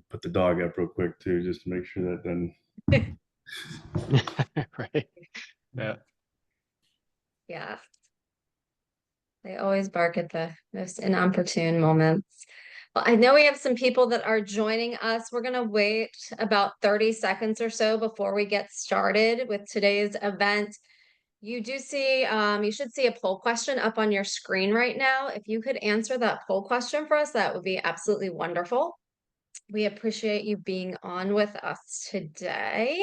put the dog up real quick too, just to make sure that doesn't. Right. Yeah. Yeah. They always bark at the most inopportune moments. Well, I know we have some people that are joining us. We're going to wait about 30 seconds or so before we get started with today's event. You do see, you should see a poll question up on your screen right now. If you could answer that poll question for us, that would be absolutely wonderful. We appreciate you being on with us today.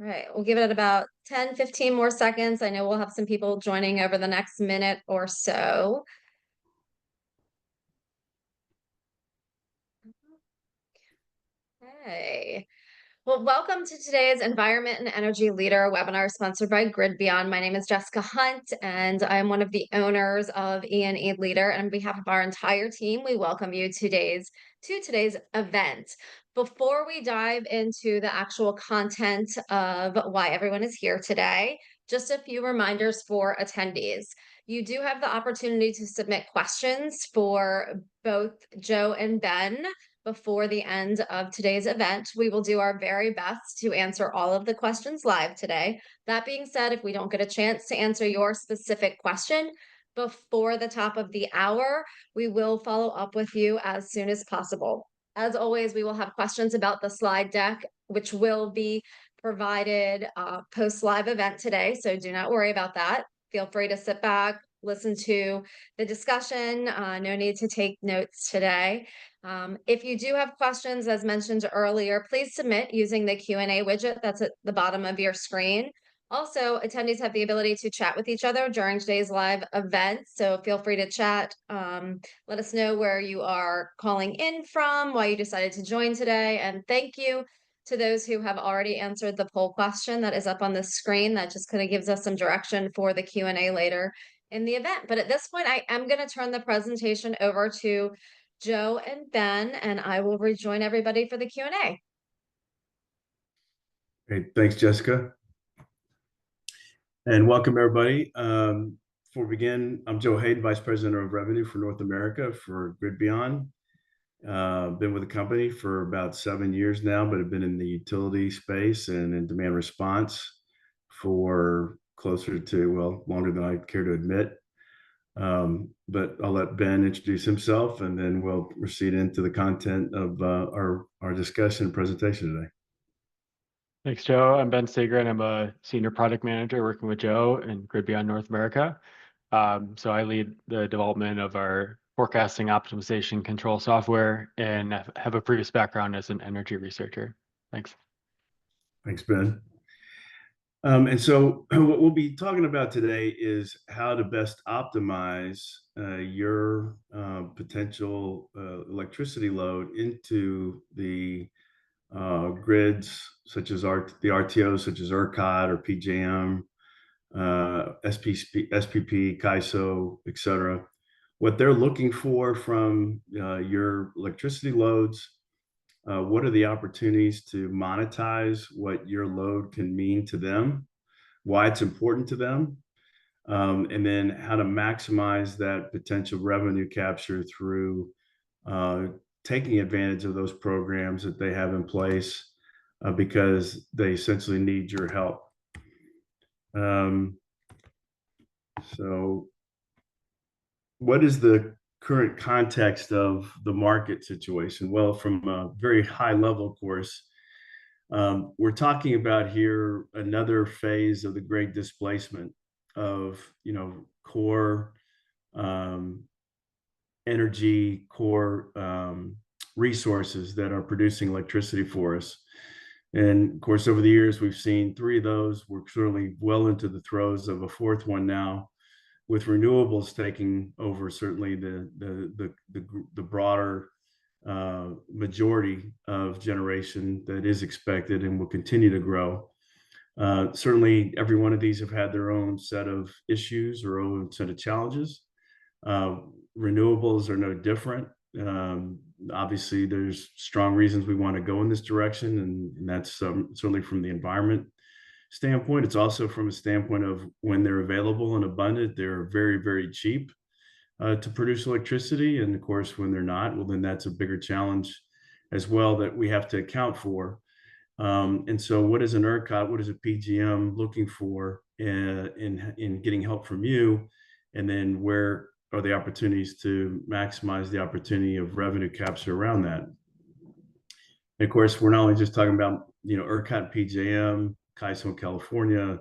All right, we'll give it about 10, 15 more seconds. I know we'll have some people joining over the next minute or so. Okay. Well, welcome to today's Environment and Energy Leader webinar sponsored by GridBeyond. My name is Jessica Hunt, and I'm one of the owners of E&E Leader. And on behalf of our entire team, we welcome you to today's event. Before we dive into the actual content of why everyone is here today, just a few reminders for attendees. You do have the opportunity to submit questions for both Joe and Ben before the end of today's event. We will do our very best to answer all of the questions live today. That being said, if we don't get a chance to answer your specific question before the top of the hour, we will follow up with you as soon as possible. As always, we will have questions about the slide deck, which will be provided post-live event today, so do not worry about that. Feel free to sit back, listen to the discussion. No need to take notes today. If you do have questions, as mentioned earlier, please submit using the Q&A widget that's at the bottom of your screen. Also, attendees have the ability to chat with each other during today's live event, so feel free to chat. Let us know where you are calling in from, why you decided to join today, and thank you to those who have already answered the poll question that is up on the screen. That just kind of gives us some direction for the Q&A later in the event. But at this point, I am going to turn the presentation over to Joe and Ben, and I will rejoin everybody for the Q&A. Great, thanks, Jessica. And welcome, everybody. Before we begin, I'm Joe Hayden, Vice President of Revenue for North America for GridBeyond. Been with the company for about 7 years now, but have been in the utility space and in demand response for closer to, well, longer than I care to admit. But I'll let Ben introduce himself, and then we'll proceed into the content of our discussion and presentation today. Thanks, Joe. I'm Ben Sigrin. I'm a senior product manager working with Joe in GridBeyond North America. So I lead the development of our forecasting optimization control software and have a previous background as an energy researcher. Thanks. Thanks, Ben. And so what we'll be talking about today is how to best optimize your potential electricity load into the grids, such as the RTOs, such as ERCOT or PJM, SPP, CAISO, et cetera. What they're looking for from your electricity loads, what are the opportunities to monetize what your load can mean to them, why it's important to them, and then how to maximize that potential revenue capture through taking advantage of those programs that they have in place because they essentially need your help. So what is the current context of the market situation? Well, from a very high level, of course, we're talking about here another phase of the great displacement of, core energy, core resources that are producing electricity for us. And of course, over the years, we've seen 3 of those. We're certainly well into the throes of a 4th one now, with renewables taking over certainly the broader majority of generation that is expected and will continue to grow. Certainly, every one of these have had their own set of issues or own set of challenges. Renewables are no different. Obviously, there's strong reasons we want to go in this direction, and that's certainly from the environment standpoint. It's also from a standpoint of when they're available and abundant, they're very, very cheap. to produce electricity. And of course, when they're not, well, then that's a bigger challenge as well that we have to account for. And so what is an ERCOT, what is a PGM looking for in getting help from you? And then where are the opportunities to maximize the opportunity of revenue capture around that? And of course, we're not only just talking about, ERCOT, PJM, CAISO, California,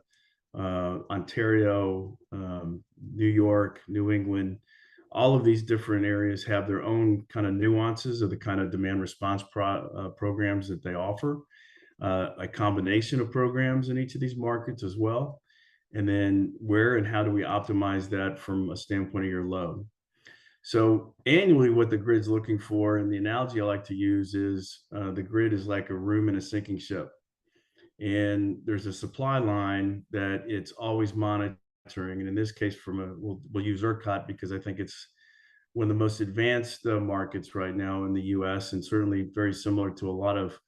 Ontario, New York, New England. All of these different areas have their own kind of nuances of the kind of demand response programs that they offer, a combination of programs in each of these markets as well. And then where and how do we optimize that from a standpoint of your load? So annually, what the grid's looking for, and the analogy I like to use is the grid is like a room in a sinking ship. And there's a supply line that it's always monitoring. And in this case, we'll use ERCOT because I think it's one of the most advanced markets right now in the US, and certainly very similar to a lot of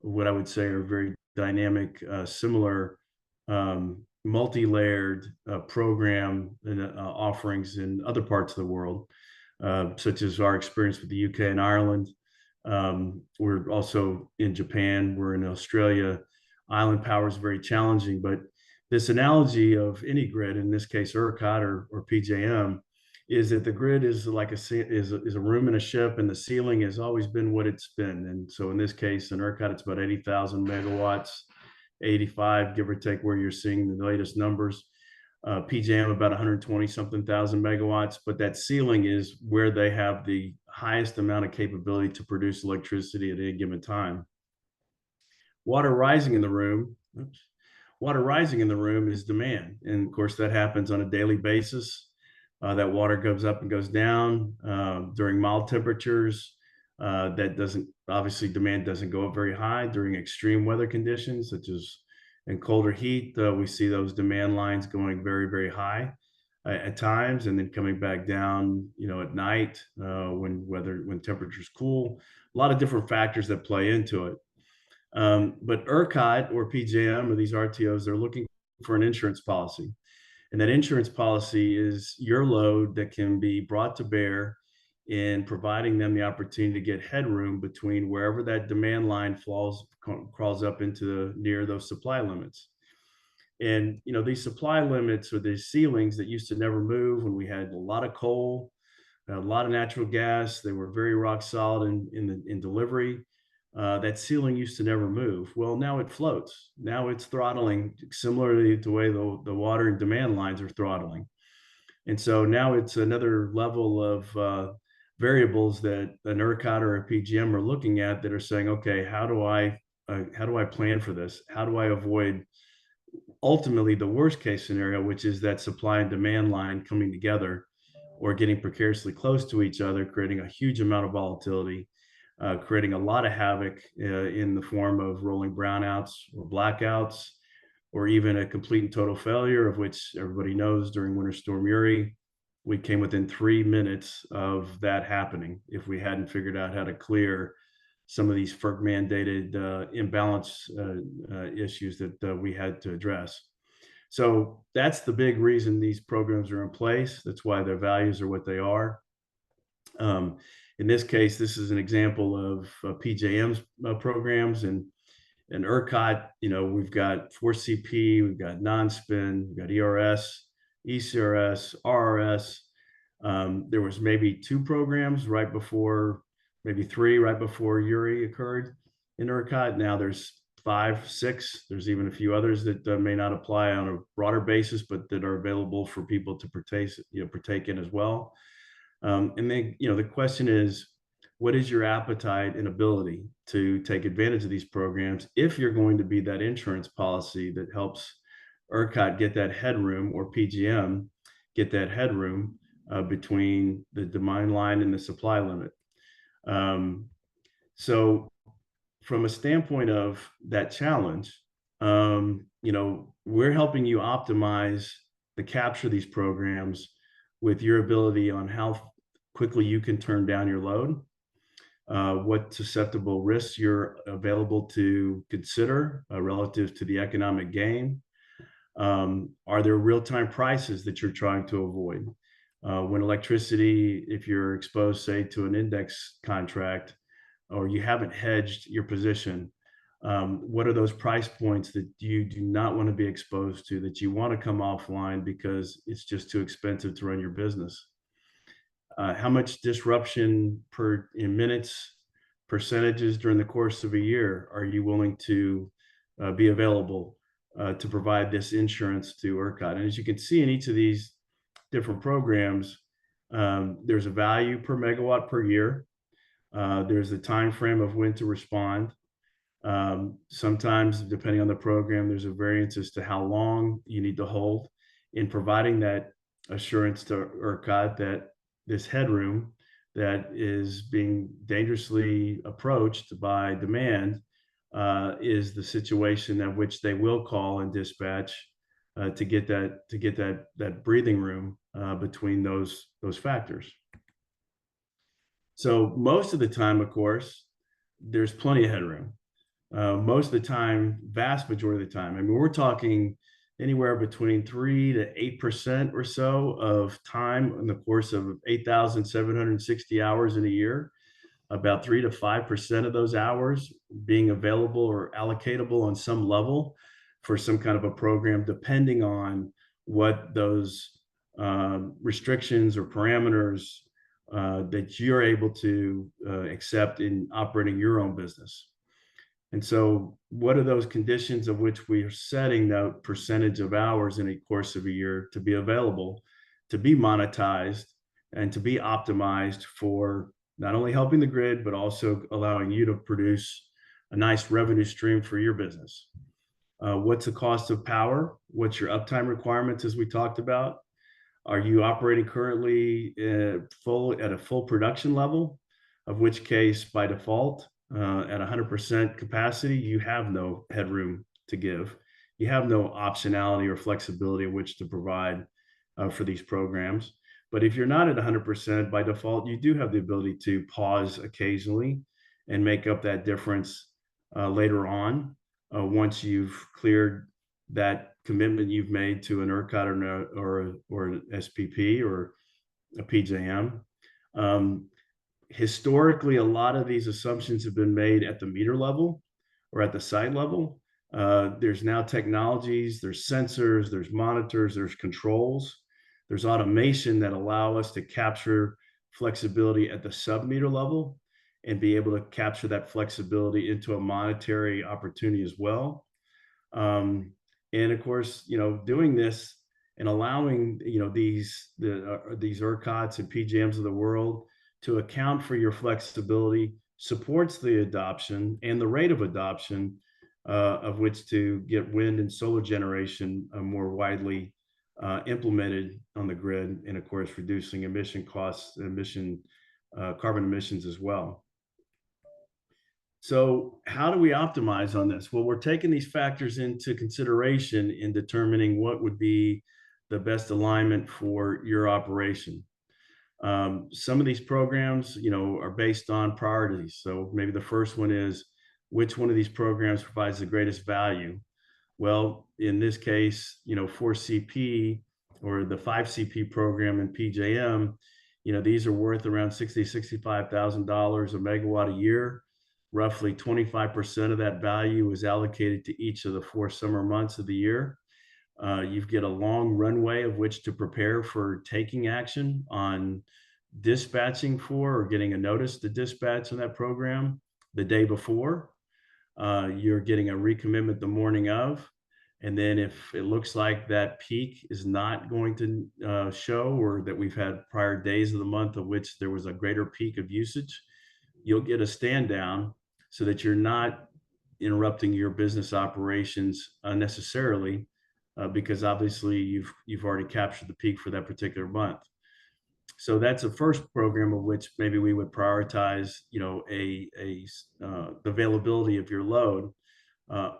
what I would say are very dynamic, similar multi-layered program and offerings in other parts of the world, such as our experience with the UK and Ireland. We're also in Japan, we're in Australia. Island power is very challenging, but this analogy of any grid, in this case ERCOT or PJM, is that the grid is like is a room in a ship, and the ceiling has always been what it's been. And so in this case, in ERCOT, it's about 80,000 megawatts, 85, give or take, where you're seeing the latest numbers. PJM about 120 something thousand megawatts, but that ceiling is where they have the highest amount of capability to produce electricity at any given time. Water rising in the room, water rising in the room is demand. And of course, that happens on a daily basis. That water goes up and goes down during mild temperatures. That doesn't, obviously demand doesn't go up very high during extreme weather conditions, such as in colder heat. We see those demand lines going very, very high at times, and then coming back down, at night when temperatures cool. A lot of different factors that play into it. But ERCOT or PJM or these RTOs, they're looking for an insurance policy. And that insurance policy is your load that can be brought to bear in providing them the opportunity to get headroom between wherever that demand line crawls up into near those supply limits. And these supply limits or these ceilings that used to never move when we had a lot of coal, a lot of natural gas, they were very rock solid in delivery. That ceiling used to never move. Well, now it floats. Now it's throttling similarly to the way the water and demand lines are throttling. And so now it's another level of variables that an ERCOT or a PGM are looking at that are saying, okay, how do I plan for this? How do I avoid ultimately the worst case scenario, which is that supply and demand line coming together or getting precariously close to each other, creating a huge amount of volatility, creating a lot of havoc in the form of rolling brownouts or blackouts, or even a complete and total failure, of which everybody knows during Winter Storm Uri, we came within 3 minutes of that happening if we hadn't figured out how to clear some of these FERC mandated imbalance issues that we had to address. So that's the big reason these programs are in place. That's why their values are what they are. In this case, this is an example of PJM's programs, and ERCOT, we've got 4CP, we've got non-spin, we've got ERS, ECRS, RRS. There was maybe 2 programs right before, maybe 3 right before Uri occurred in ERCOT. Now there's 5, 6. There's even a few others that may not apply on a broader basis, but that are available for people to partake in as well. And then, the question is, what is your appetite and ability to take advantage of these programs if you're going to be that insurance policy that helps ERCOT get that headroom, or PGM get that headroom between the demand line and the supply limit? So from a standpoint of that challenge, we're helping you optimize the capture of these programs with your ability on how quickly you can turn down your load, what susceptible risks you're available to consider relative to the economic gain. Are there real-time prices that you're trying to avoid? When electricity, if you're exposed, say, to an index contract, or you haven't hedged your position, what are those price points that you do not want to be exposed to, that you want to come offline because it's just too expensive to run your business? How much disruption in minutes, percentages during the course of a year are you willing to be available to provide this insurance to ERCOT? And as you can see in each of these different programs, there's a value per megawatt per year. There's a time frame of when to respond. Sometimes, depending on the program, there's a variance as to how long you need to hold in providing that assurance to ERCOT that this headroom that is being dangerously approached by demand is the situation at which they will call and dispatch to get that breathing room between those factors. So most of the time, of course, there's plenty of headroom. Most of the time, vast majority of the time. I mean, we're talking anywhere between 3 to 8% or so of time in the course of 8,760 hours in a year. About 3 to 5% of those hours being available or allocatable on some level for some kind of a program, depending on what those restrictions or parameters that you're able to accept in operating your own business. And so what are those conditions of which we are setting the percentage of hours in a course of a year to be available, to be monetized, and to be optimized for not only helping the grid, but also allowing you to produce a nice revenue stream for your business? What's the cost of power? What's your uptime requirements, as we talked about? Are you operating currently at a full production level? Of which case, by default, at 100% capacity, you have no headroom to give. You have no optionality or flexibility in which to provide for these programs. But if you're not at 100%, by default, you do have the ability to pause occasionally and make up that difference later on once you've cleared that commitment you've made to an ERCOT or an SPP or a PJM. Historically, a lot of these assumptions have been made at the meter level or at the site level. There's now technologies, there's sensors, there's monitors, there's controls, there's automation that allow us to capture flexibility at the sub-meter level and be able to capture that flexibility into a monetary opportunity as well. And of course, doing this and allowing these ERCOTs and PJMs of the world to account for your flexibility supports the adoption and the rate of adoption of which to get wind and solar generation more widely implemented on the grid, and of course reducing emission costs, carbon emissions as well. So how do we optimize on this? Well, we're taking these factors into consideration in determining what would be the best alignment for your operation. Some of these programs, are based on priorities. So maybe the first one is, which one of these programs provides the greatest value? Well, in this case, 4CP or the 5CP program in PJM, these are worth around $60,000 to $65,000 a megawatt a year. Roughly 25% of that value is allocated to each of the 4 summer months of the year. You get a long runway of which to prepare for taking action on dispatching for or getting a notice to dispatch in that program the day before. You're getting a recommitment the morning of. And then if it looks like that peak is not going to show, or that we've had prior days of the month of which there was a greater peak of usage, you'll get a stand down so that you're not interrupting your business operations unnecessarily, because obviously you've already captured the peak for that particular month. So that's the first program of which maybe we would prioritize, the availability of your load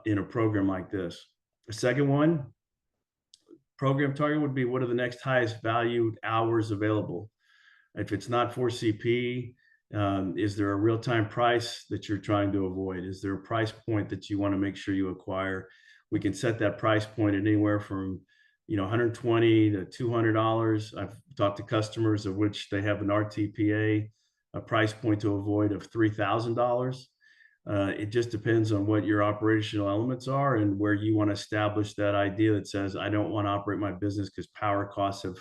in a program like this. The second one, program target would be, what are the next highest valued hours available? If it's not 4CP, is there a real-time price that you're trying to avoid? Is there a price point that you want to make sure you acquire? We can set that price point at anywhere from $120 to $200. I've talked to customers of which they have an RTPA, a price point to avoid of $3,000. It just depends on what your operational elements are and where you want to establish that idea that says, I don't want to operate my business because power costs have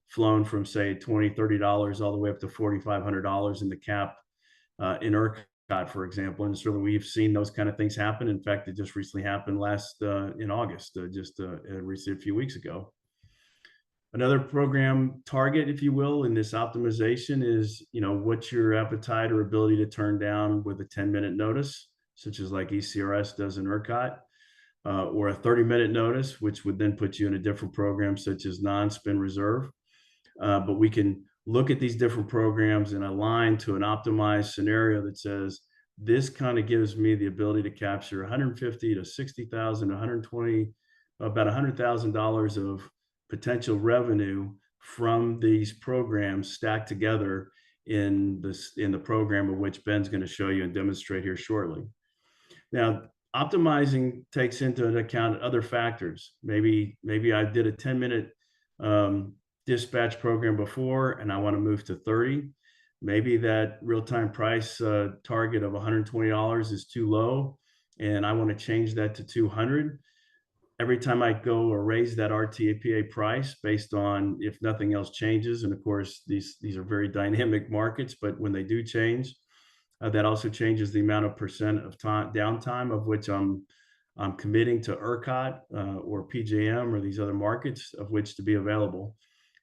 flown from, say, $20, $30 all the way up to $4,500 in the cap in ERCOT, for example. And certainly we've seen those kind of things happen. In fact, it just recently happened in August, recently a few weeks ago. Another program target, if you will, in this optimization is, what's your appetite or ability to turn down with a 10-minute notice, such as like ECRS does in ERCOT, or a 30-minute notice, which would then put you in a different program, such as non-spin reserve. But we can look at these different programs and align to an optimized scenario that says, this kind of gives me the ability to capture 150 to 60,000, 120, about $100,000 of potential revenue from these programs stacked together in the program of which Ben's going to show you and demonstrate here shortly. Now, optimizing takes into account other factors. Maybe I did a 10-minute dispatch program before and I want to move to 30. Maybe that real-time price target of $120 is too low and I want to change that to 200. Every time I go or raise that RTPA price based on if nothing else changes, and of course these are very dynamic markets, but when they do change, that also changes the amount of percent of downtime of which I'm committing to ERCOT or PJM or these other markets of which to be available.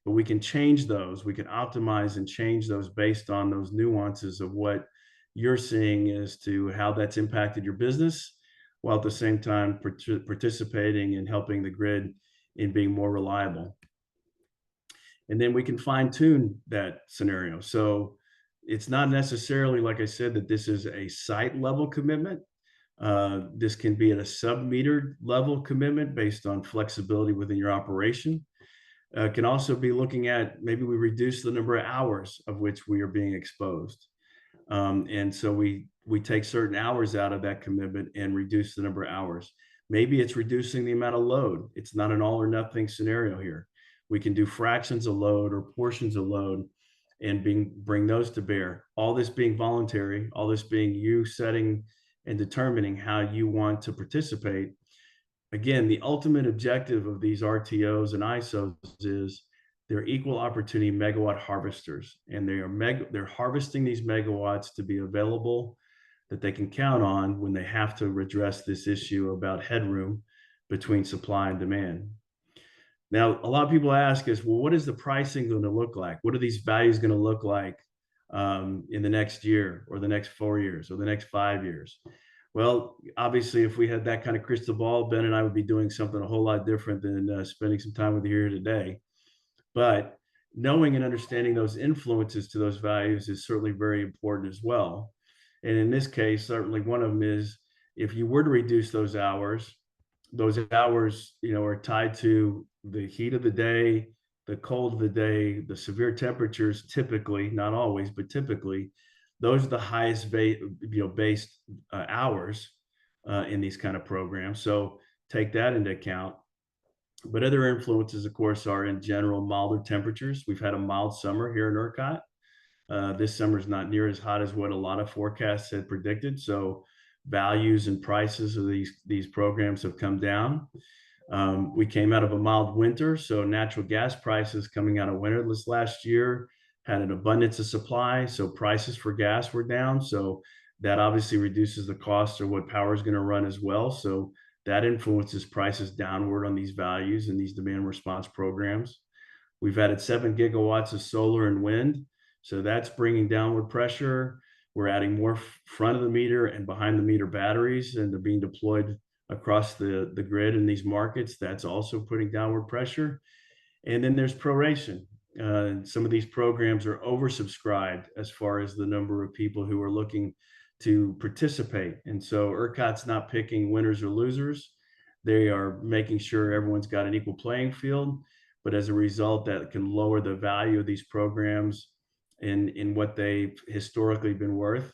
But we can change those. We can optimize and change those based on those nuances of what you're seeing as to how that's impacted your business, while at the same time participating in helping the grid in being more reliable. And then we can fine tune that scenario. So it's not necessarily, like I said, that this is a site level commitment. This can be at a sub-meter level commitment based on flexibility within your operation. Can also be looking at maybe we reduce the number of hours of which we are being exposed. And so we take certain hours out of that commitment and reduce the number of hours. Maybe it's reducing the amount of load. It's not an all or nothing scenario here. We can do fractions of load or portions of load and bring those to bear. All this being voluntary, all this being you setting and determining how you want to participate. Again, the ultimate objective of these RTOs and ISOs is they're equal opportunity megawatt harvesters, and they're harvesting these megawatts to be available that they can count on when they have to address this issue about headroom between supply and demand. Now, a lot of people ask us, well, what is the pricing going to look like? What are these values going to look like in the next year or the next 4 years or the next 5 years? Well, obviously, if we had that kind of crystal ball, Ben and I would be doing something a whole lot different than spending some time with you here today. But knowing and understanding those influences to those values is certainly very important as well. And in this case, certainly one of them is if you were to reduce those hours, are tied to the heat of the day, the cold of the day, the severe temperatures, typically, not always, but typically, those are the highest based hours in these kind of programs. So take that into account. But other influences, of course, are in general milder temperatures. We've had a mild summer here in ERCOT. This summer is not near as hot as what a lot of forecasts had predicted. So values and prices of these programs have come down. We came out of a mild winter, so natural gas prices coming out of winter this last year had an abundance of supply, so prices for gas were down. So that obviously reduces the cost of what power is going to run as well. So that influences prices downward on these values and these demand response programs. We've added 7 gigawatts of solar and wind, so that's bringing downward pressure. We're adding more front of the meter and behind the meter batteries, and they're being deployed across the grid in these markets. That's also putting downward pressure. And then there's proration. Some of these programs are oversubscribed as far as the number of people who are looking to participate. And so ERCOT's not picking winners or losers. They are making sure everyone's got an equal playing field. But as a result, that can lower the value of these programs in what they've historically been worth.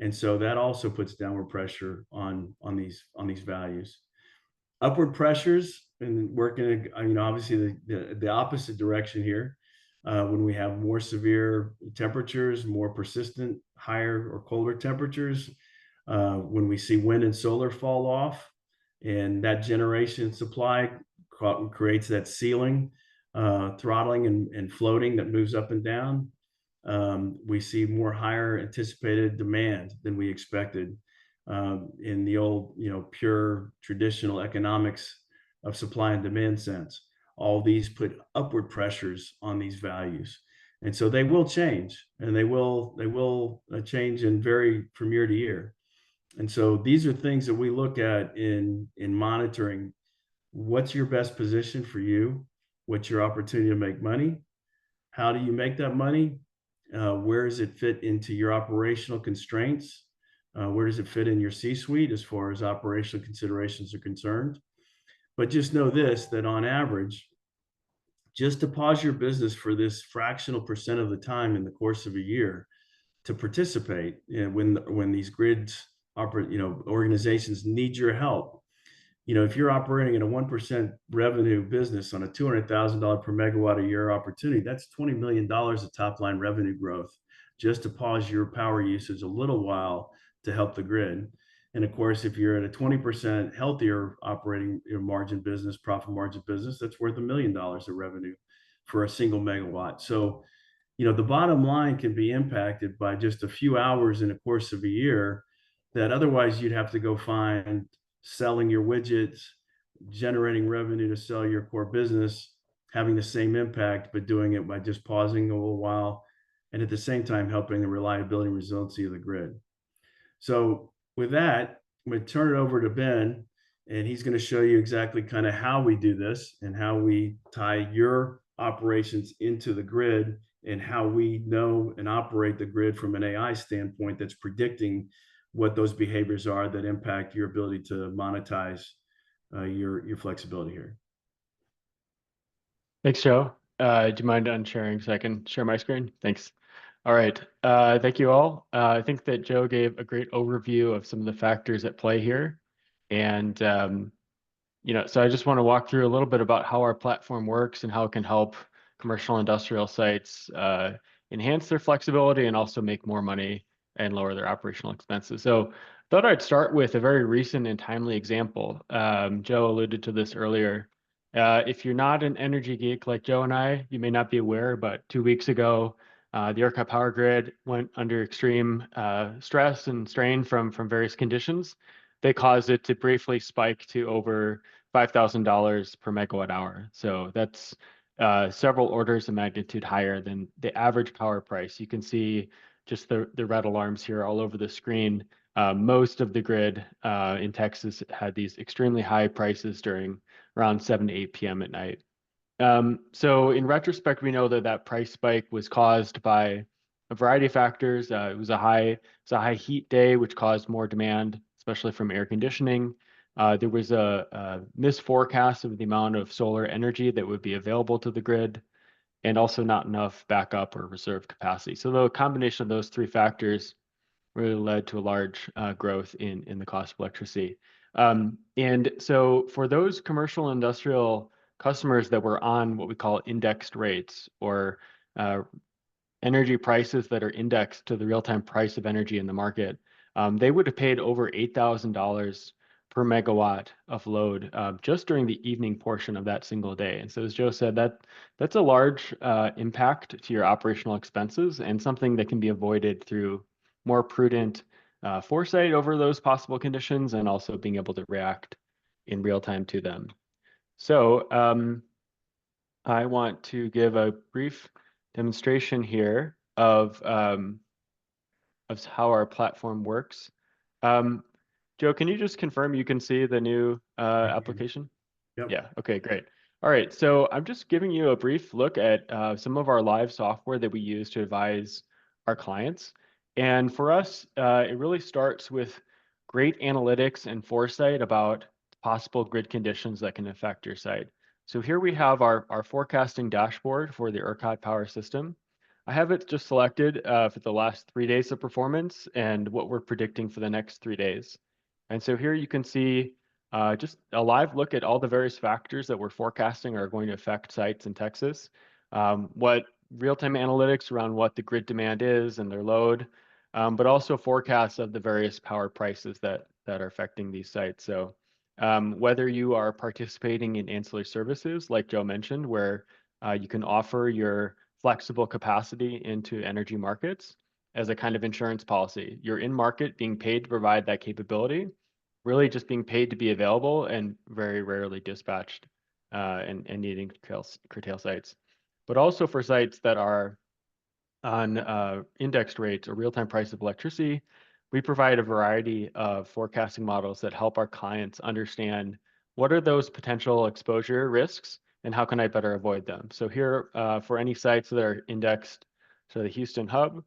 And so that also puts downward pressure on these values. upward pressures and working, obviously the opposite direction here. When we have more severe temperatures, more persistent, higher or colder temperatures, when we see wind and solar fall off, and that generation supply creates that ceiling, throttling and floating that moves up and down. We see more higher anticipated demand than we expected in the old, pure traditional economics of supply and demand sense. All these put upward pressures on these values. And so they will change, and they will change and vary from year to year. And so these are things that we look at in monitoring what's your best position for you, what's your opportunity to make money, how do you make that money, where does it fit into your operational constraints, where does it fit in your C-suite as far as operational considerations are concerned. But just know this, that on average, just to pause your business for this fractional percent of the time in the course of a year to participate, when these grids operate, organizations need your help. If you're operating in a 1% revenue business on a $200,000 per megawatt a year opportunity, that's $20 million of top line revenue growth just to pause your power usage a little while to help the grid. And of course, if you're at a 20% healthier operating margin business, profit margin business, that's worth $1 million of revenue for a single megawatt. So, the bottom line can be impacted by just a few hours in the course of a year that otherwise you'd have to go find selling your widgets, generating revenue to sell your core business, having the same impact, but doing it by just pausing a little while and at the same time helping the reliability and resiliency of the grid. So with that, I'm going to turn it over to Ben, and he's going to show you exactly kind of how we do this and how we tie your operations into the grid and how we know and operate the grid from an AI standpoint that's predicting what those behaviors are that impact your ability to monetize your flexibility here. Thanks, Joe. Do you mind unsharing so I can share my screen? Thanks. All right. Thank you all. I think that Joe gave a great overview of some of the factors at play here. And, so I just want to walk through a little bit about how our platform works and how it can help commercial industrial sites enhance their flexibility and also make more money and lower their operational expenses. So thought I'd start with a very recent and timely example. Joe alluded to this earlier. If you're not an energy geek like Joe and I, you may not be aware, but 2 weeks ago, the ERCOT power grid went under extreme stress and strain from various conditions. They caused it to briefly spike to over $5,000 per megawatt hour. So that's several orders of magnitude higher than the average power price. You can see just the red alarms here all over the screen. Most of the grid in Texas had these extremely high prices during around 7 to 8 p.m. at night. So in retrospect, we know that price spike was caused by a variety of factors. It was a high heat day, which caused more demand, especially from air conditioning. There was a misforecast of the amount of solar energy that would be available to the grid, and also not enough backup or reserve capacity. So the combination of those three factors really led to a large growth in the cost of electricity. And so for those commercial and industrial customers that were on what we call indexed rates, or energy prices that are indexed to the real-time price of energy in the market, they would have paid over $8,000 per megawatt of load just during the evening portion of that single day. And so as Joe said, that's a large impact to your operational expenses, and something that can be avoided through more prudent foresight over those possible conditions, and also being able to react in real time to them. So I want to give a brief demonstration here of how our platform works. Joe, can you just confirm you can see the new application? Yep. Yeah, okay, great. All right, so I'm just giving you a brief look at some of our live software that we use to advise our clients. And for us, it really starts with great analytics and foresight about possible grid conditions that can affect your site. So here we have our forecasting dashboard for the ERCOT power system. I have it just selected for the last 3 days of performance and what we're predicting for the next 3 days. And so here you can see just a live look at all the various factors that we're forecasting are going to affect sites in Texas. What real-time analytics around what the grid demand is and their load, but also forecasts of the various power prices that are affecting these sites. So whether you are participating in ancillary services, like Joe mentioned, where you can offer your flexible capacity into energy markets as a kind of insurance policy. You're in market being paid to provide that capability, really just being paid to be available and very rarely dispatched and needing to curtail sites. But also for sites that are on indexed rates or real-time price of electricity, we provide a variety of forecasting models that help our clients understand what are those potential exposure risks and how can I better avoid them. So here, for any sites that are indexed to the Houston hub,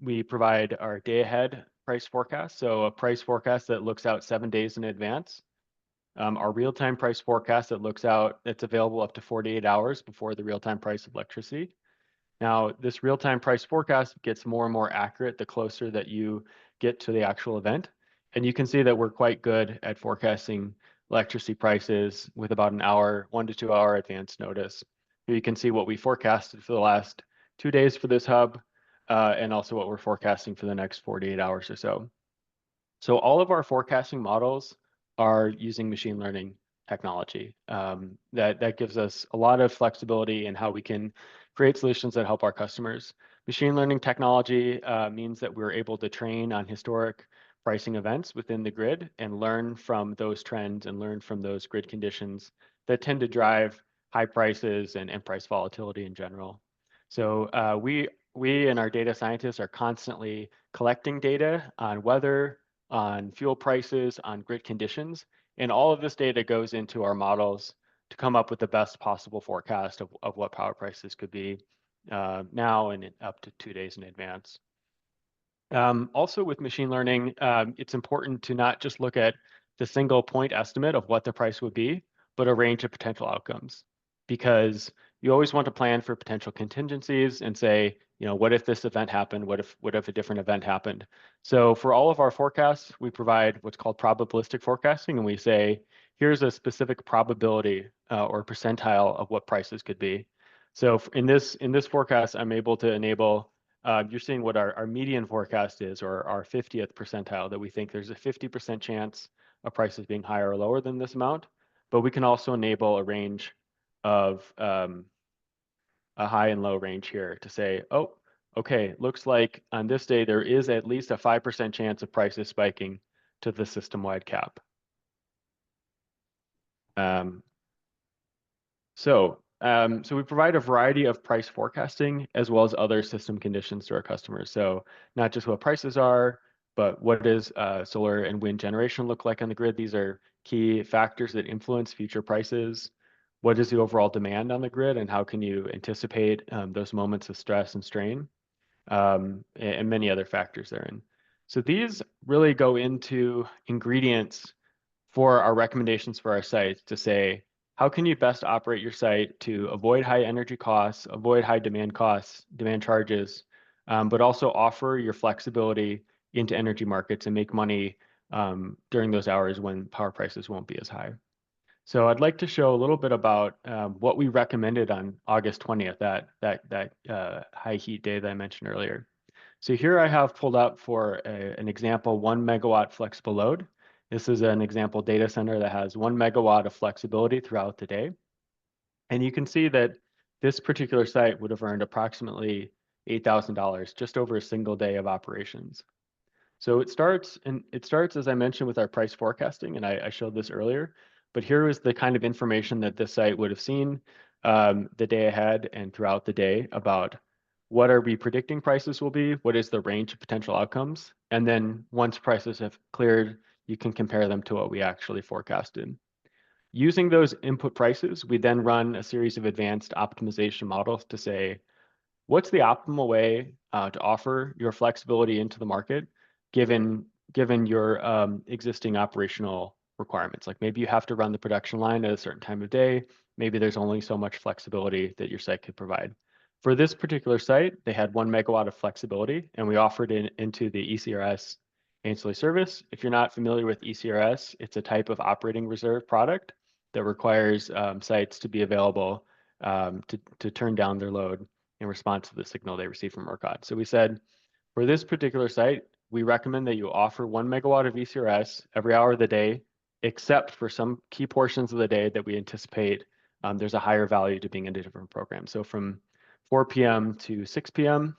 we provide our day-ahead price forecast, so a price forecast that looks out 7 days in advance. Our real-time price forecast that looks out, that's available up to 48 hours before the real-time price of electricity. Now, this real-time price forecast gets more and more accurate the closer that you get to the actual event. And you can see that we're quite good at forecasting electricity prices with about an hour, 1 to 2 hour advance notice. Here you can see what we forecasted for the last 2 days for this hub, and also what we're forecasting for the next 48 hours or so. So all of our forecasting models are using machine learning technology. That gives us a lot of flexibility in how we can create solutions that help our customers. Machine learning technology means that we're able to train on historic pricing events within the grid and learn from those trends and learn from those grid conditions that tend to drive high prices and price volatility in general. So we and our data scientists are constantly collecting data on weather, on fuel prices, on grid conditions, and all of this data goes into our models to come up with the best possible forecast of what power prices could be now and up to 2 days in advance. Also with machine learning, it's important to not just look at the single point estimate of what the price would be, but a range of potential outcomes. Because you always want to plan for potential contingencies and say, you know, what if this event happened? What if a different event happened? So for all of our forecasts, we provide what's called probabilistic forecasting, and we say, here's a specific probability or percentile of what prices could be. So in this forecast, I'm able to enable, you're seeing what our median forecast is, or our 50th percentile, that we think there's a 50% chance of prices being higher or lower than this amount. But we can also enable a range of a high and low range here to say, oh, okay, looks like on this day there is at least a 5% chance of prices spiking to the system-wide cap. So we provide a variety of price forecasting as well as other system conditions to our customers. So not just what prices are, but what does solar and wind generation look like on the grid? These are key factors that influence future prices. What is the overall demand on the grid, and how can you anticipate those moments of stress and strain, and many other factors therein. So these really go into ingredients for our recommendations for our sites to say, how can you best operate your site to avoid high energy costs, avoid high demand costs, demand charges, but also offer your flexibility into energy markets and make money during those hours when power prices won't be as high. So I'd like to show a little bit about what we recommended on August 20th, that high heat day that I mentioned earlier. So here I have pulled up for an example 1 megawatt flexible load. This is an example data center that has 1 megawatt of flexibility throughout the day. And you can see that this particular site would have earned approximately $8,000 just over a single day of operations. So it starts, as I mentioned, with our price forecasting, and I showed this earlier, but here is the kind of information that this site would have seen the day ahead and throughout the day about what are we predicting prices will be, what is the range of potential outcomes, and then once prices have cleared, you can compare them to what we actually forecasted. Using those input prices, we then run a series of advanced optimization models to say, what's the optimal way to offer your flexibility into the market, given your existing operational requirements? Like maybe you have to run the production line at a certain time of day. Maybe there's only so much flexibility that your site could provide. For this particular site, they had 1 megawatt of flexibility, and we offered it into the ECRS ancillary service. If you're not familiar with ECRS, it's a type of operating reserve product that requires sites to be available to turn down their load in response to the signal they receive from ERCOT. So we said, for this particular site, we recommend that you offer 1 megawatt of ECRS every hour of the day, except for some key portions of the day that we anticipate there's a higher value to being in a different program. So from 4 p.m. to 6 p.m.,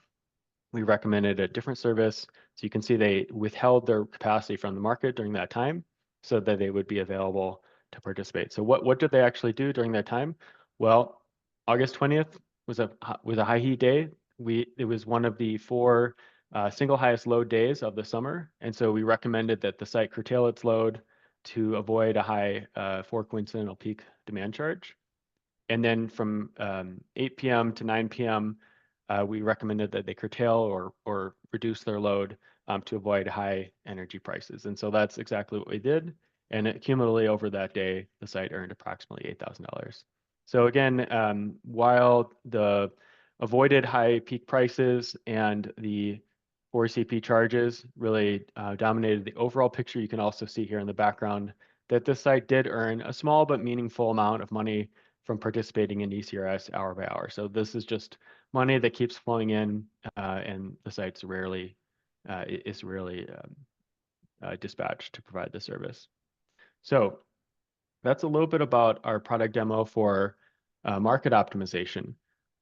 we recommended a different service. So you can see they withheld their capacity from the market during that time so that they would be available to participate. So what did they actually do during that time? Well, August 20th was a high heat day. It was one of the 4 single highest load days of the summer. And so we recommended that the site curtail its load to avoid a high 4 coincidental peak demand charge. And then from 8 p.m. to 9 p.m., we recommended that they curtail or reduce their load to avoid high energy prices. And so that's exactly what we did. And cumulatively over that day, the site earned approximately $8,000. So again, while the avoided high peak prices and the 4CP charges really dominated the overall picture, you can also see here in the background that this site did earn a small but meaningful amount of money from participating in ECRS hour by hour. So this is just money that keeps flowing in, and the site's rarely dispatched to provide the service. So that's a little bit about our product demo for market optimization,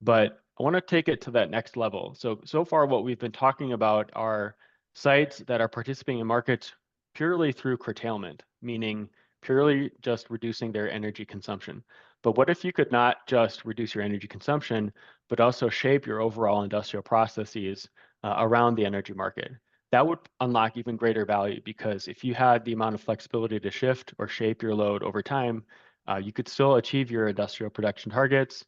but I want to take it to that next level. So far what we've been talking about are sites that are participating in markets purely through curtailment, meaning purely just reducing their energy consumption. But what if you could not just reduce your energy consumption, but also shape your overall industrial processes around the energy market? That would unlock even greater value, because if you had the amount of flexibility to shift or shape your load over time, you could still achieve your industrial production targets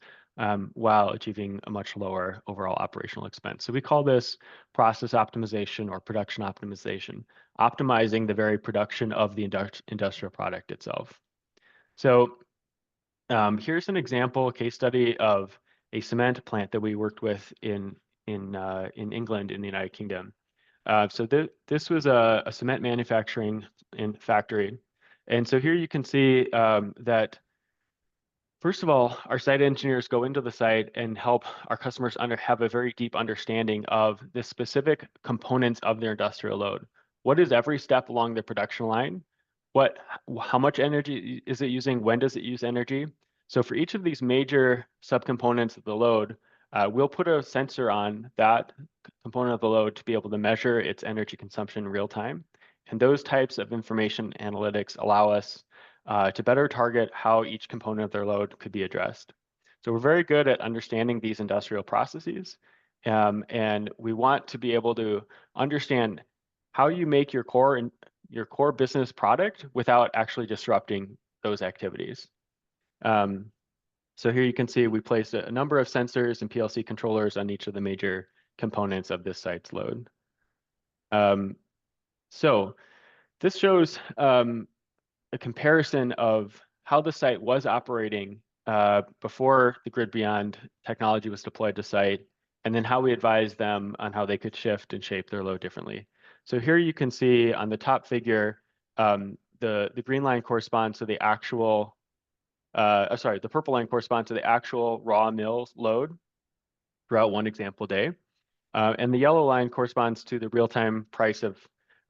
while achieving a much lower overall operational expense. So we call this process optimization or production optimization, optimizing the very production of the industrial product itself. So here's an example case study of a cement plant that we worked with in England, in the United Kingdom. So this was a cement manufacturing factory. And so here you can see that, first of all, our site engineers go into the site and help our customers have a very deep understanding of the specific components of their industrial load. What is every step along the production line? How much energy is it using? When does it use energy? So for each of these major subcomponents of the load, we'll put a sensor on that component of the load to be able to measure its energy consumption in real time. And those types of information analytics allow us to better target how each component of their load could be addressed. So we're very good at understanding these industrial processes, and we want to be able to understand how you make your core business product without actually disrupting those activities. So here you can see we placed a number of sensors and PLC controllers on each of the major components of this site's load. So this shows a comparison of how the site was operating before the GridBeyond technology was deployed to site, and then how we advised them on how they could shift and shape their load differently. So here you can see on the top figure, the green line corresponds to the actual, the purple line corresponds to the actual raw mill load throughout one example day. And the yellow line corresponds to the real-time price of,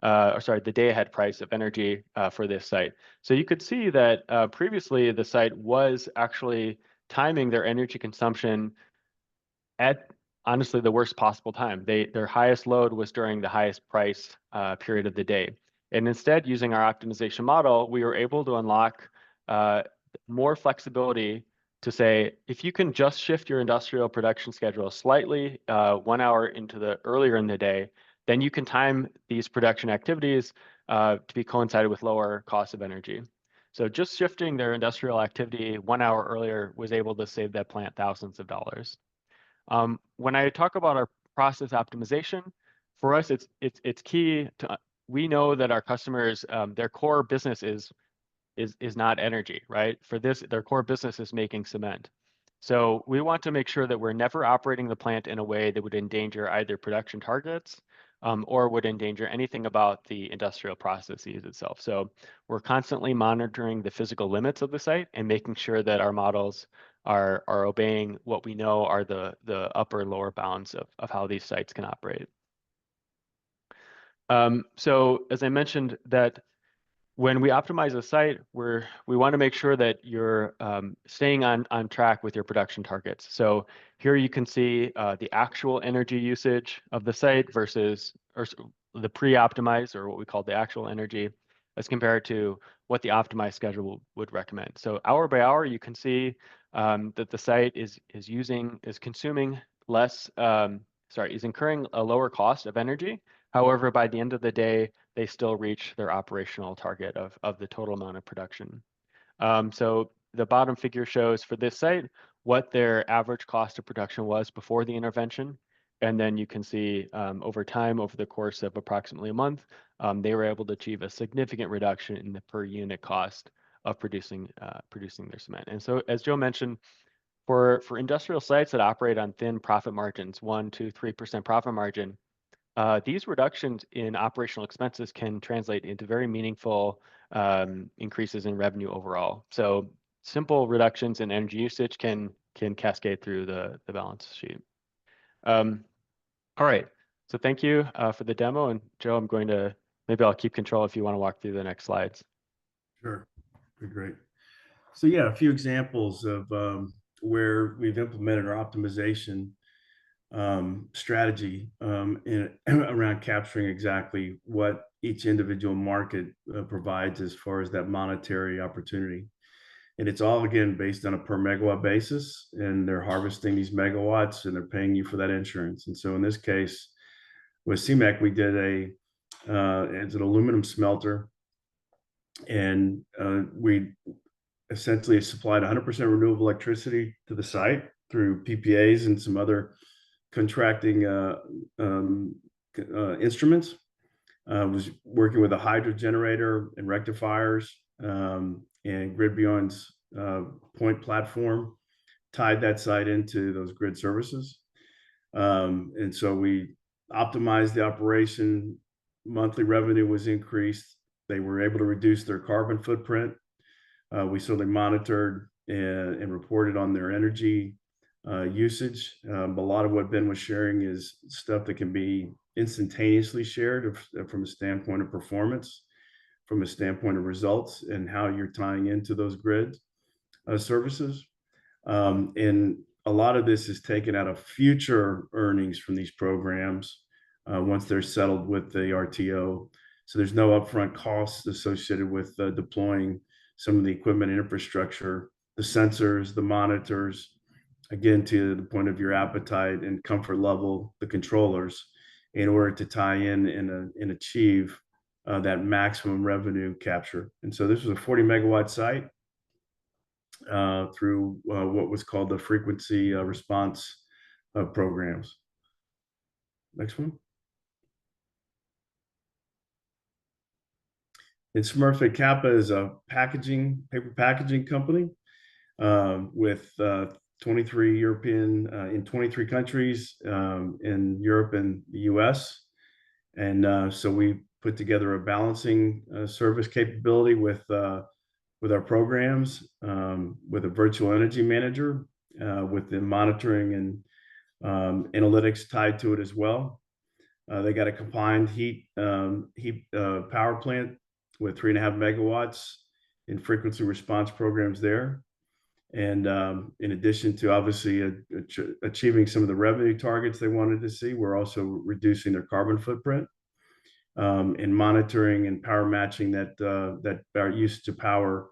the day-ahead price of energy for this site. So you could see that previously the site was actually timing their energy consumption at, honestly, the worst possible time. Their highest load was during the highest price period of the day. And instead, using our optimization model, we were able to unlock more flexibility to say, if you can just shift your industrial production schedule slightly 1 hour earlier in the day, then you can time these production activities to be coincided with lower costs of energy. So just shifting their industrial activity 1 hour earlier was able to save that plant thousands of dollars. When I talk about our process optimization, for us, it's key to, we know that our customers, their core business is not energy, right? For this, their core business is making cement. So we want to make sure that we're never operating the plant in a way that would endanger either production targets or would endanger anything about the industrial processes itself. So we're constantly monitoring the physical limits of the site and making sure that our models are obeying what we know are the upper and lower bounds of how these sites can operate. So as I mentioned, that when we optimize a site, we want to make sure that you're staying on track with your production targets. So here you can see the actual energy usage of the site versus the pre-optimized, or what we call the actual energy, as compared to what the optimized schedule would recommend. So hour by hour, you can see that the site is consuming less, is incurring a lower cost of energy. However, by the end of the day, they still reach their operational target of the total amount of production. So the bottom figure shows for this site what their average cost of production was before the intervention. And then you can see over time, over the course of approximately a month, they were able to achieve a significant reduction in the per unit cost of producing their cement. And so, as Joe mentioned, for industrial sites that operate on thin profit margins, 1%, 2%, 3% profit margin, these reductions in operational expenses can translate into very meaningful increases in revenue overall. So simple reductions in energy usage can cascade through the balance sheet. All right, so thank you for the demo. And Joe, maybe I'll keep control if you want to walk through the next slides. Sure, great. So yeah, a few examples of where we've implemented our optimization strategy around capturing exactly what each individual market provides as far as that monetary opportunity. And it's all, again, based on a per megawatt basis, and they're harvesting these megawatts and they're paying you for that insurance. And so in this case, with CMEC, we did it's an aluminum smelter, and we essentially supplied 100% renewable electricity to the site through PPAs and some other contracting instruments. Was working with a hydro generator and rectifiers, and GridBeyond's point platform tied that site into those grid services. And so we optimized the operation. Monthly revenue was increased. They were able to reduce their carbon footprint. We certainly monitored and reported on their energy usage. A lot of what Ben was sharing is stuff that can be instantaneously shared from a standpoint of performance, from a standpoint of results, and how you're tying into those grid services. And a lot of this is taken out of future earnings from these programs once they're settled with the RTO. So there's no upfront costs associated with deploying some of the equipment and infrastructure, the sensors, the monitors, again, to the point of your appetite and comfort level, the controllers, in order to tie in and achieve that maximum revenue capture. And so this was a 40 megawatt site through what was called the frequency response programs. Next one. And Smurfit Kappa is a paper packaging company with 23 in 23 countries in Europe and the US. And so we put together a balancing service capability with our programs, with a virtual energy manager, with the monitoring and analytics tied to it as well. They got a combined heat power plant with 3.5 megawatts in frequency response programs there. And in addition to obviously achieving some of the revenue targets they wanted to see, we're also reducing their carbon footprint and monitoring and power matching that our usage of power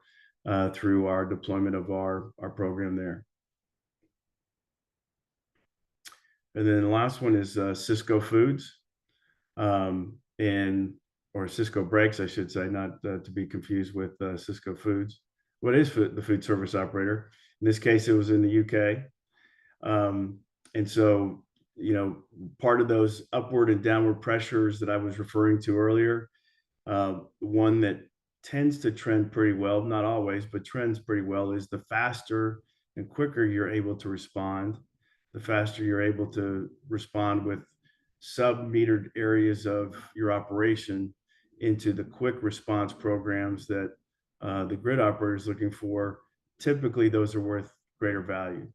through our deployment of our program there. And then the last one is Cisco Foods, or Cisco Breaks, I should say, not to be confused with Cisco Foods. What is the food service operator? In this case, it was in the UK. And so, part of those upward and downward pressures that I was referring to earlier, one that tends to trend pretty well, not always, but trends pretty well, is the faster and quicker you're able to respond, the faster you're able to respond with sub-metered areas of your operation into the quick response programs that the grid operator is looking for, typically those are worth greater value.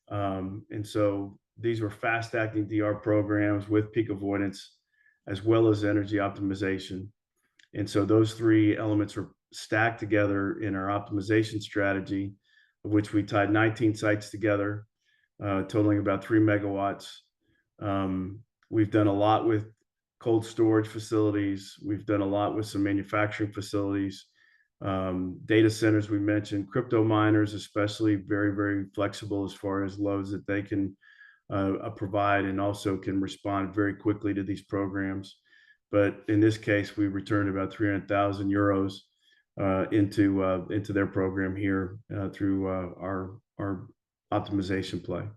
And so these were fast acting DR programs with peak avoidance, as well as energy optimization. And so those three elements are stacked together in our optimization strategy, of which we tied 19 sites together, totaling about 3 megawatts. We've done a lot with cold storage facilities. We've done a lot with some manufacturing facilities, data centers we mentioned, crypto miners, especially very, very flexible as far as loads that they can provide, and also can respond very quickly to these programs. But in this case, we returned about 300,000 euros into their program here through our optimization play.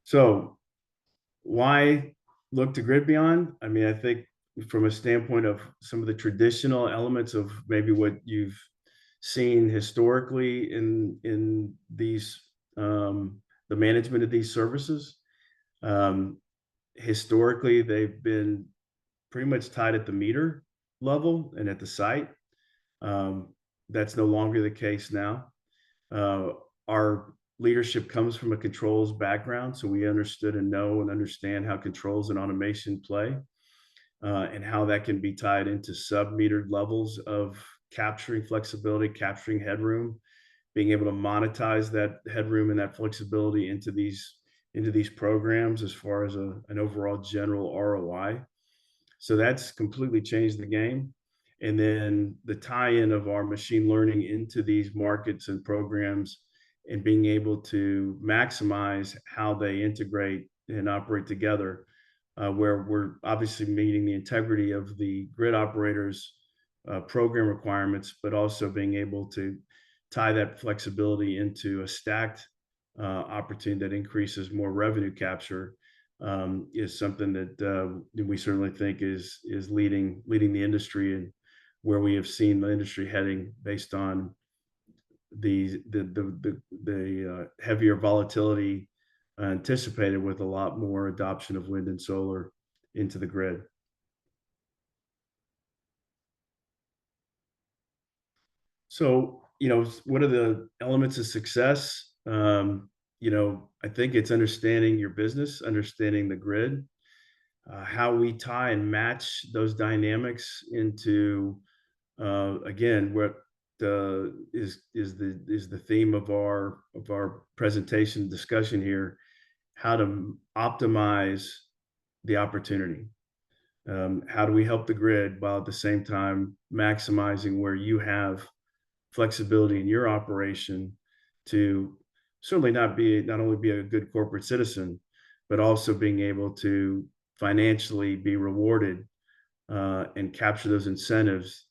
So why look to GridBeyond? I mean, I think from a standpoint of some of the traditional elements of maybe what you've seen historically in these the management of these services, historically they've been pretty much tied at the meter level and at the site. That's no longer the case now. Our leadership comes from a controls background, so we understood and know and understand how controls and automation play, and how that can be tied into sub-metered levels of capturing flexibility, capturing headroom, being able to monetize that headroom and that flexibility into these programs as far as an overall general ROI. So that's completely changed the game. And then the tie-in of our machine learning into these markets and programs, and being able to maximize how they integrate and operate together, where we're obviously meeting the integrity of the grid operators' program requirements, but also being able to tie that flexibility into a stacked opportunity that increases more revenue capture, is something that we certainly think is leading the industry, and where we have seen the industry heading based on the heavier volatility anticipated, with a lot more adoption of wind and solar into the grid. So, what are the elements of success? I think it's understanding your business, understanding the grid, how we tie and match those dynamics into, again, what is the theme of our presentation discussion here: how to optimize the opportunity. How do we help the grid while at the same time maximizing where you have flexibility in your operation to certainly not only be a good corporate citizen, but also being able to financially be rewarded and capture those incentives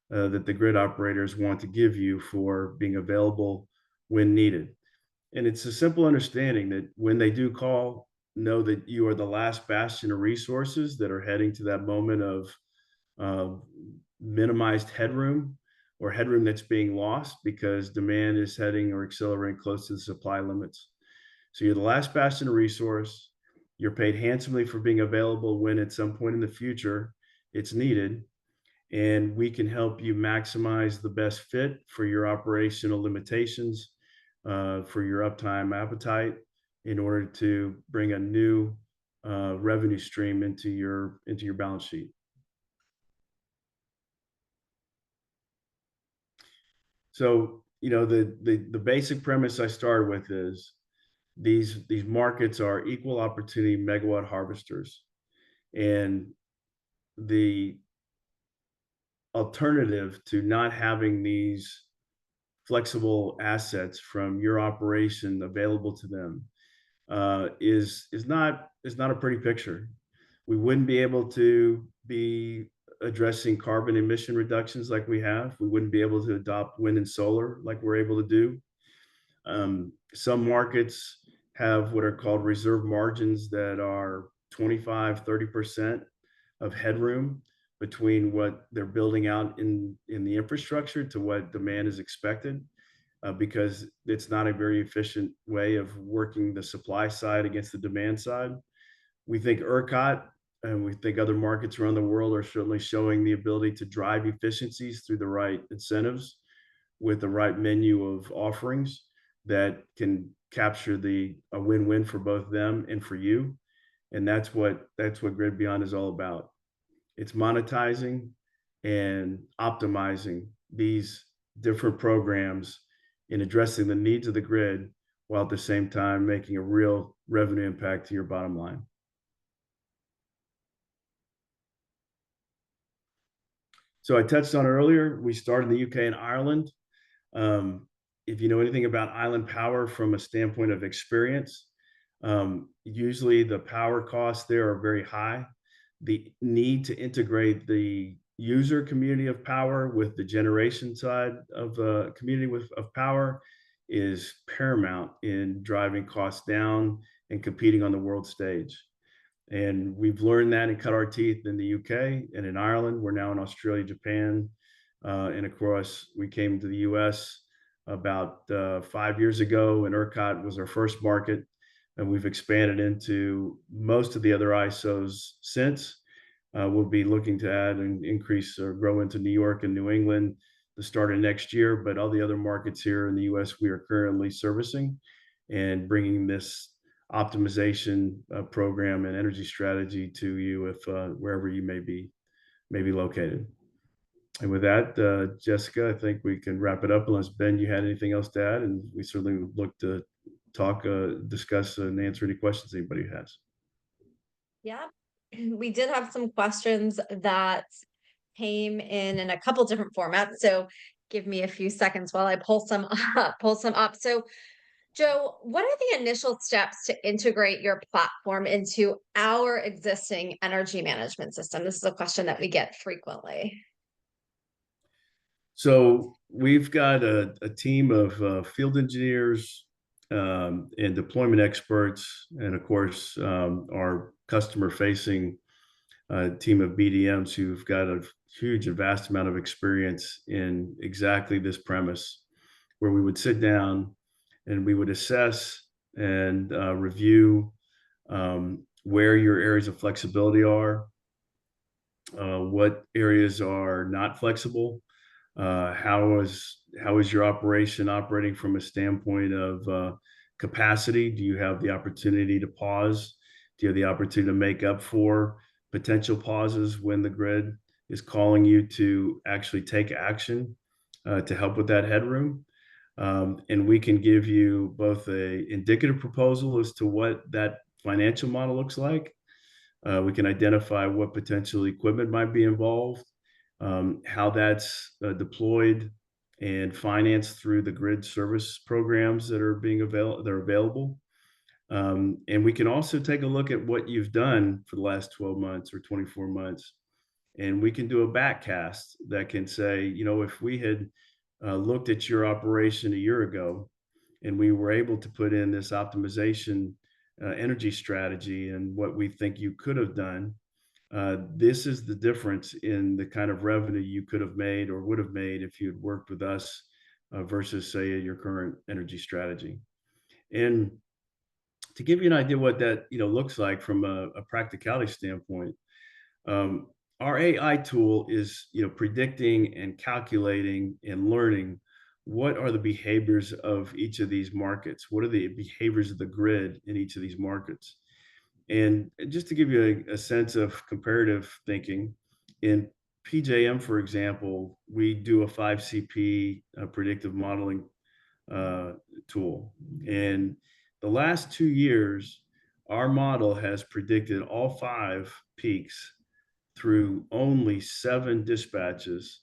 that the grid operators want to give you for being available when needed. And it's a simple understanding that when they do call, know that you are the last bastion of resources that are heading to that moment of minimized headroom, or headroom that's being lost because demand is heading or accelerating close to the supply limits. So you're the last bastion of resource. You're paid handsomely for being available when at some point in the future it's needed. And we can help you maximize the best fit for your operational limitations, for your uptime appetite, in order to bring a new revenue stream into your balance sheet. So, the basic premise I started with is these markets are equal opportunity megawatt harvesters, and the alternative to not having these flexible assets from your operation available to them is not a pretty picture. We wouldn't be able to be addressing carbon emission reductions like we have. We wouldn't be able to adopt wind and solar like we're able to do. Some markets have what are called reserve margins that are 25-30% of headroom between what they're building out in the infrastructure to what demand is expected. because it's not a very efficient way of working the supply side against the demand side. We think ERCOT and we think other markets around the world are certainly showing the ability to drive efficiencies through the right incentives with the right menu of offerings that can capture a win-win for both them and for you. And that's what GridBeyond is all about. It's monetizing and optimizing these different programs in addressing the needs of the grid while at the same time making a real revenue impact to your bottom line. So I touched on earlier, we started in the UK and Ireland. If you know anything about island power from a standpoint of experience, usually the power costs there are very high. The need to integrate the user community of power with the generation side of the community of power is paramount in driving costs down and competing on the world stage. And we've learned that and cut our teeth in the UK and in Ireland. We're now in Australia, Japan, and of course, we came to the US about 5 years ago, and ERCOT was our first market. And we've expanded into most of the other ISOs since. We'll be looking to add and increase or grow into New York and New England the start of next year, but all the other markets here in the US we are currently servicing and bringing this optimization program and energy strategy to you if wherever you may be located. And with that, Jessica, I think we can wrap it up unless Ben, you had anything else to add, and we certainly would look to talk, discuss, and answer any questions anybody has. Yeah, we did have some questions that came in a couple different formats. So give me a few seconds while I pull some up. So Joe, what are the initial steps to integrate your platform into our existing energy management system? This is a question that we get frequently. So we've got a team of field engineers and deployment experts, and of course, our customer-facing team of BDMs who've got a huge and vast amount of experience in exactly this premise, where we would sit down and we would assess and review where your areas of flexibility are, what areas are not flexible, how is your operation operating from a standpoint of capacity? Do you have the opportunity to pause? Do you have the opportunity to make up for potential pauses when the grid is calling you to actually take action to help with that headroom? And we can give you both a indicative proposal as to what that financial model looks like. We can identify what potential equipment might be involved, how that's deployed and financed through the grid service programs that are available. And we can also take a look at what you've done for the last 12 months or 24 months. And we can do a backcast that can say, you know, if we had looked at your operation a year ago and we were able to put in this optimization energy strategy and what we think you could have done, this is the difference in the kind of revenue you could have made or would have made if you had worked with us versus, say, your current energy strategy. And to give you an idea what that looks like from a practicality standpoint, our AI tool is predicting and calculating and learning what are the behaviors of each of these markets. What are the behaviors of the grid in each of these markets? And just to give you a sense of comparative thinking, in PJM, for example, we do a 5CP predictive modeling tool. And the last 2 years, our model has predicted all 5 peaks through only 7 dispatches,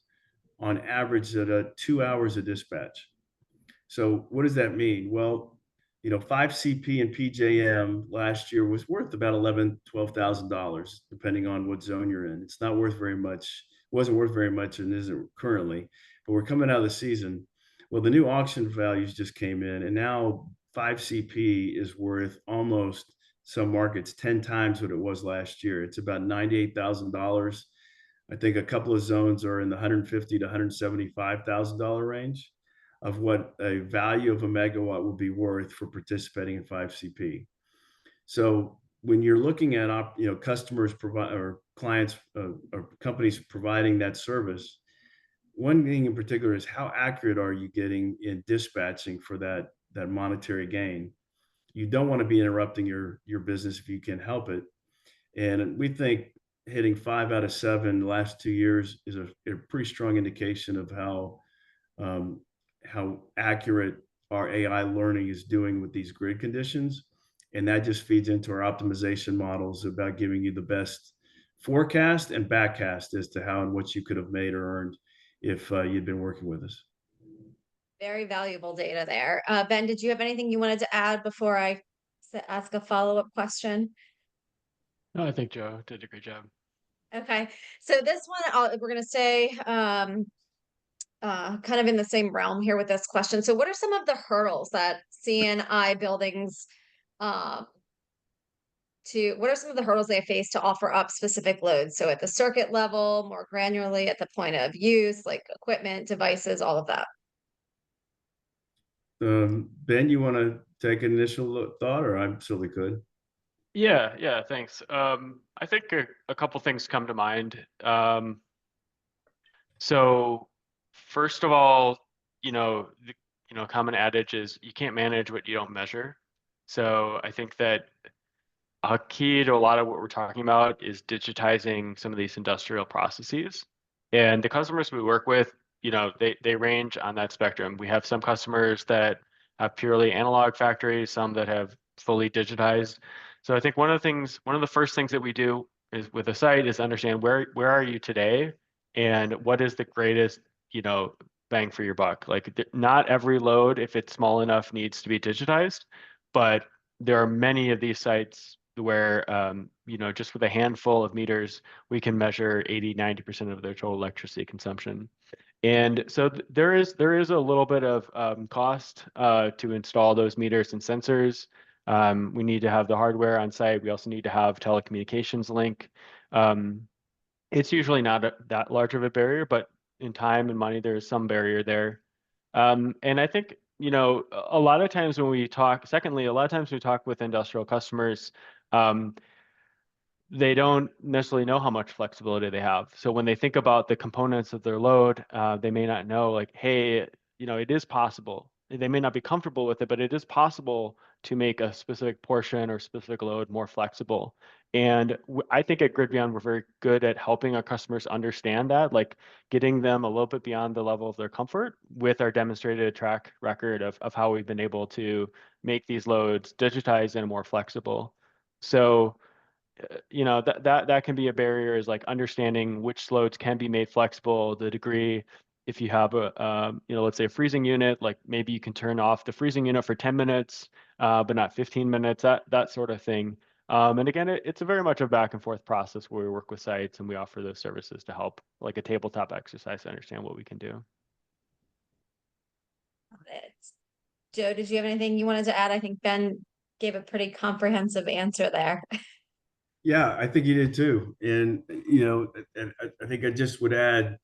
on average at 2 hours a dispatch. So what does that mean? Well, 5CP and PJM last year was worth about $11,000-$12,000, depending on what zone you're in. It's not worth very much, wasn't worth very much, and isn't currently, but we're coming out of the season. Well, the new auction values just came in, and now 5CP is worth almost, some markets, 10 times what it was last year. It's about $98,000. I think a couple of zones are in the $150,000 to $175,000 range. of what a value of a megawatt will be worth for participating in 5CP. So when you're looking at customers provide or clients or companies providing that service, one thing in particular is how accurate are you getting in dispatching for that monetary gain? You don't want to be interrupting your business if you can help it. And we think hitting 5 out of 7 the last 2 years is a pretty strong indication of how accurate our AI learning is doing with these grid conditions. And that just feeds into our optimization models about giving you the best forecast and backcast as to how and what you could have made or earned if you'd been working with us. Very valuable data there. Ben, did you have anything you wanted to add before I ask a follow-up question? No, I think Joe did a great job. Okay, so this one, we're going to stay kind of in the same realm here with this question. So what are some of the hurdles that CNI buildings what are some of the hurdles they face to offer up specific loads? So at the circuit level, more granularly at the point of use, like equipment, devices, all of that. Ben, you want to take an initial thought, or I certainly could. Yeah, thanks. I think a couple things come to mind. So first of all, the common adage is you can't manage what you don't measure. So I think that a key to a lot of what we're talking about is digitizing some of these industrial processes. And the customers we work with, they range on that spectrum. We have some customers that have purely analog factories, some that have fully digitized. So I think one of the first things that we do is with a site is understand where are you today and what is the greatest, bang for your buck. Like not every load, if it's small enough, needs to be digitized, but there are many of these sites where, just with a handful of meters, we can measure 80-90% of their total electricity consumption. And so there is a little bit of cost to install those meters and sensors. We need to have the hardware on site. We also need to have telecommunications link. It's usually not that large of a barrier, but in time and money, there is some barrier there. And I think, a lot of times when we talk, secondly, a lot of times we talk with industrial customers, they don't necessarily know how much flexibility they have. So when they think about the components of their load, they may not know, like, hey, it is possible. They may not be comfortable with it, but it is possible to make a specific portion or specific load more flexible. And I think at GridBeyond, we're very good at helping our customers understand that, like getting them a little bit beyond the level of their comfort with our demonstrated track record of how we've been able to make these loads digitized and more flexible. So that can be a barrier, is like understanding which loads can be made flexible, the degree. If you have a let's say a freezing unit, like maybe you can turn off the freezing unit for 10 minutes but not 15 minutes, that sort of thing. And again, it's a very much a back and forth process where we work with sites and we offer those services to help, like a tabletop exercise, to understand what we can do. Got it. Joe, did you have anything you wanted to add? I think Ben gave a pretty comprehensive answer there. Yeah, I think you did too. And, I think I just would add,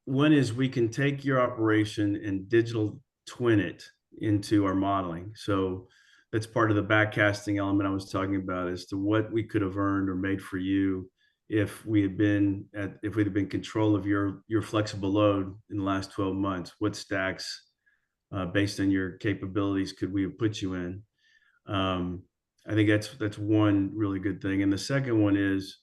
one is we can take your operation and digital twin it into our modeling. So that's part of the backcasting element I was talking about, as to what we could have earned or made for you if we'd have been control of your flexible load in the last 12 months. What stacks, based on your capabilities, could we have put you in? I think that's one really good thing. And the second one is,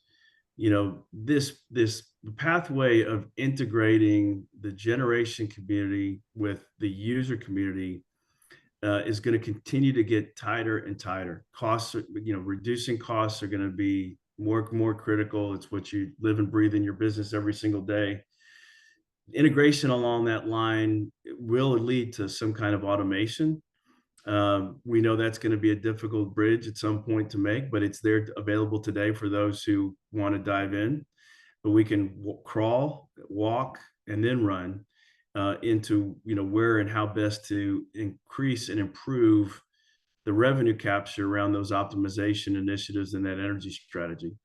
this pathway of integrating the generation community with the user community is going to continue to get tighter and tighter. Costs, reducing costs are going to be more critical. It's what you live and breathe in your business every single day. Integration along that line will lead to some kind of automation. We know that's going to be a difficult bridge at some point to make, but it's there available today for those who want to dive in. But we can crawl, walk, and then run into where and how best to increase and improve the revenue capture around those optimization initiatives and that energy strategy.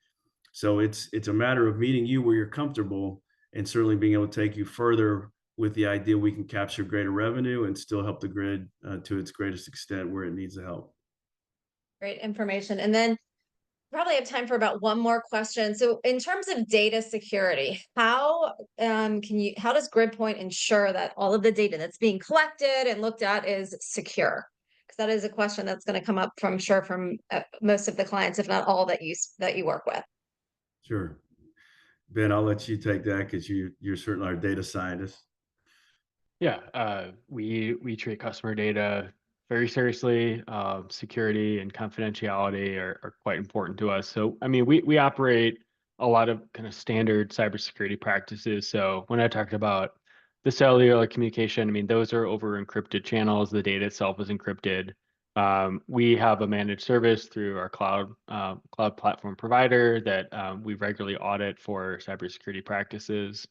So it's a matter of meeting you where you're comfortable, and certainly being able to take you further with the idea we can capture greater revenue and still help the grid to its greatest extent where it needs the help. Great information. And then probably have time for about one more question. So in terms of data security, how does GridPoint ensure that all of the data that's being collected and looked at is secure? Because that is a question that's going to come up from most of the clients, if not all that you work with. Sure. Ben, I'll let you take that because you're certainly our data scientist. Yeah, we treat customer data very seriously. Security and confidentiality are quite important to us. So, I mean, we operate a lot of kind of standard cybersecurity practices. So when I talked about the cellular communication, I mean, those are over encrypted channels. The data itself is encrypted. We have a managed service through our cloud platform provider that we regularly audit for cybersecurity practices.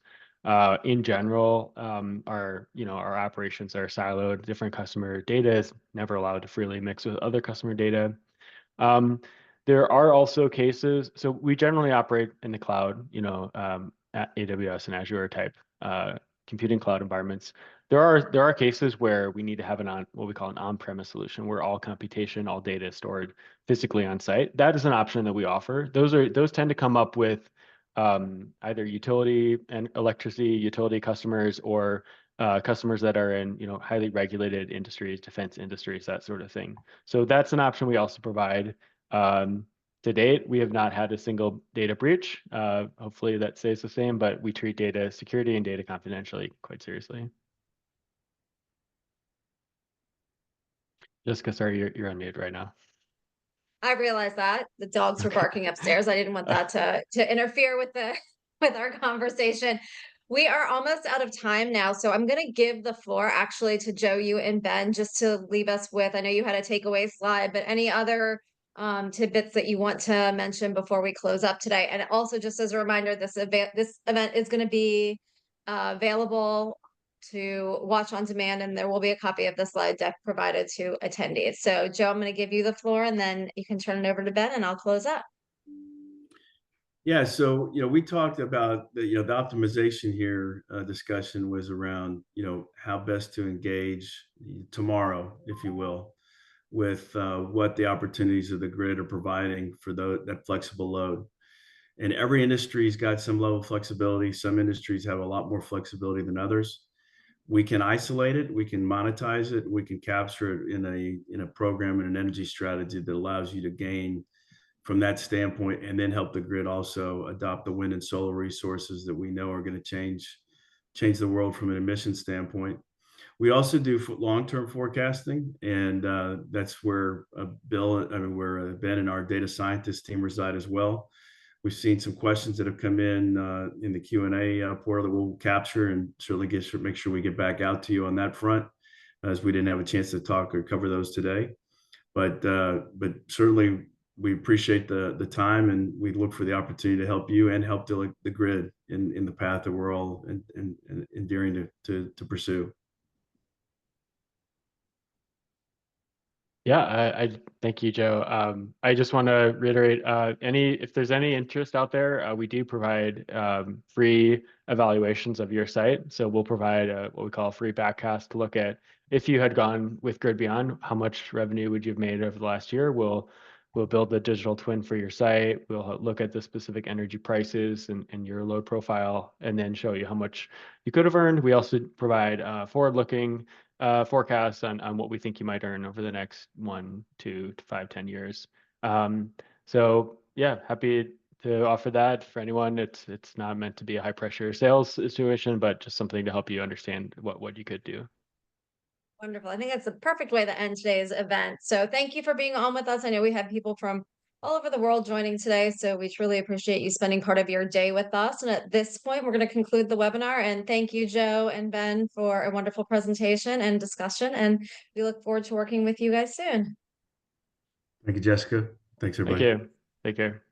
In general, our operations are siloed. Different customer data is never allowed to freely mix with other customer data. There are also cases, so we generally operate in the cloud, at AWS and Azure type computing cloud environments. There are cases where we need to have what we call an on-premise solution, where all computation, all data is stored physically on site. That is an option that we offer. Those tend to come up with either utility and electricity utility customers or customers that are in highly regulated industries, defense industries, that sort of thing. So that's an option we also provide. To date, we have not had a single data breach. Hopefully that stays the same, but we treat data security and data confidentially quite seriously. Jessica, sorry, you're on mute right now. I realized that the dogs were barking upstairs. I didn't want that to interfere with our conversation. We are almost out of time now, so I'm going to give the floor actually to Joe, you, and Ben, just to leave us with. I know you had a takeaway slide, but any other tidbits that you want to mention before we close up today? And also, just as a reminder, this event is going to be available to watch on demand, and there will be a copy of the slide deck provided to attendees. So Joe, I'm going to give you the floor and then you can turn it over to Ben and I'll close up. Yeah, so we talked about the optimization here. Discussion was around how best to engage tomorrow, if you will, with what the opportunities of the grid are providing for that flexible load. And every industry's got some level of flexibility. Some industries have a lot more flexibility than others. We can isolate it, we can monetize it, we can capture it in a program and an energy strategy that allows you to gain from that standpoint, and then help the grid also adopt the wind and solar resources that we know are going to change the world from an emission standpoint. We also do long-term forecasting, and that's where where Ben and our data scientist team reside as well. We've seen some questions that have come in the Q&A portal that we'll capture and certainly make sure we get back out to you on that front, as we didn't have a chance to talk or cover those today. But certainly we appreciate the time, and we look for the opportunity to help you and help the grid in the path that we're all endearing to pursue. Yeah, I thank you, Joe. I just want to reiterate, if there's any interest out there, we do provide free evaluations of your site. So we'll provide what we call a free backcast to look at if you had gone with GridBeyond, how much revenue would you have made over the last year? We'll build the digital twin for your site. We'll look at the specific energy prices and your load profile, and then show you how much you could have earned. We also provide forward-looking forecasts on what we think you might earn over the next 1, 2 to 5, 10 years. So yeah, happy to offer that for anyone. It's not meant to be a high pressure sales situation, but just something to help you understand what you could do. Wonderful. I think that's the perfect way to end today's event. So thank you for being on with us. I know we have people from all over the world joining today, so we truly appreciate you spending part of your day with us. And at this point, we're going to conclude the webinar. And thank you, Joe and Ben, for a wonderful presentation and discussion. And we look forward to working with you guys soon. Thank you, Jessica. Thanks, everybody. Thank you. Take care.